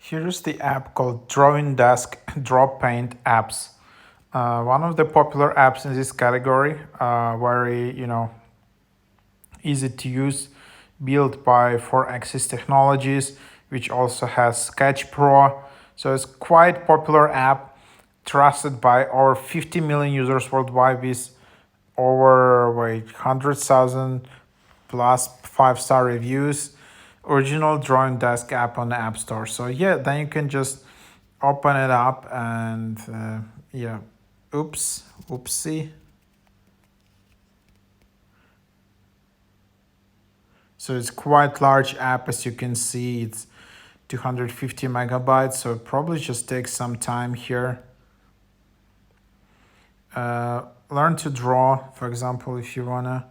Here's the app called Drawing Desk Drop Paint Apps. One of the popular apps in this category, very easy to use, built by 4Axis Technologies, which also has Sketch Pro. So it's quite popular app, trusted by over 50 million users worldwide with over 100,000 plus 5-star reviews. Original Drawing Desk app on the App Store. So yeah, then you can just open it up and oopsie. So it's quite large app, as you can see. It's 250 megabytes, so it probably just takes some time here. Learn to draw, for example, if you wanna.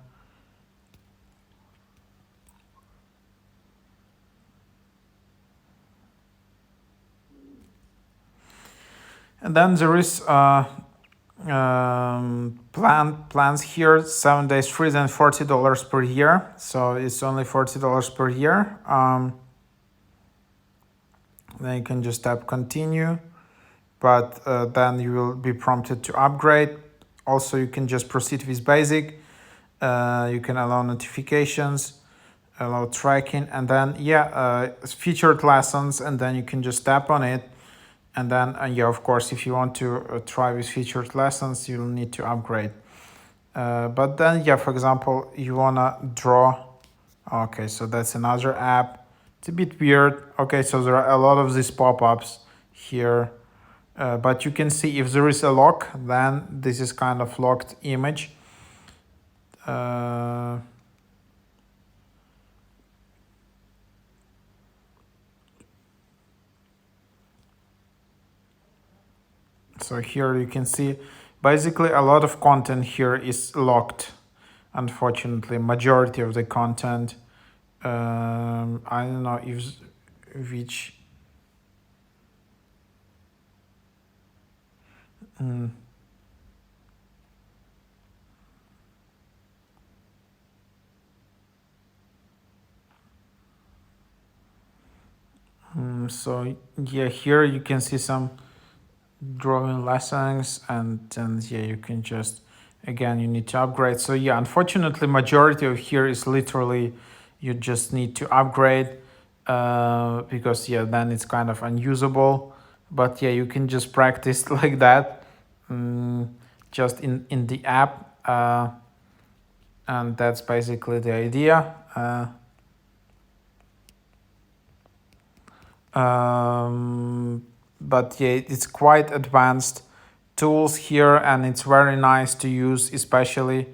And then there is plans here, 7 days free, then $40 per year. So it's only $40 per year. Then you can just tap continue, but then you will be prompted to upgrade. Also, you can just proceed with basic. You can allow notifications, allow tracking, and then featured lessons, and then you can just tap on it. And then, of course, if you want to try with featured lessons, you'll need to upgrade. But then, for example, you want to draw. Okay, so that's another app. It's a bit weird. Okay, so there are a lot of these pop-ups here. But you can see if there is a lock, then this is kind of locked image. So here you can see basically a lot of content here is locked. Unfortunately, majority of the content. I don't know if which. So here you can see some drawing lessons, and then you can just, again, you need to upgrade. So unfortunately, majority of here is literally you just need to upgrade because then it's kind of unusable. But you can just practice like that, just in the app, and that's basically the idea. But it's quite advanced tools here, and it's very nice to use, especially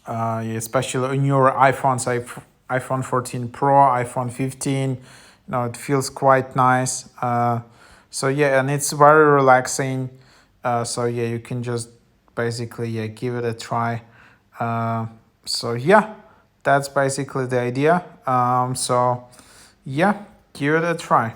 especially on your iPhones, iPhone 14 Pro, iPhone 15. It feels quite nice. So and it's very relaxing. So you can just basically give it a try. So that's basically the idea. So give it a try.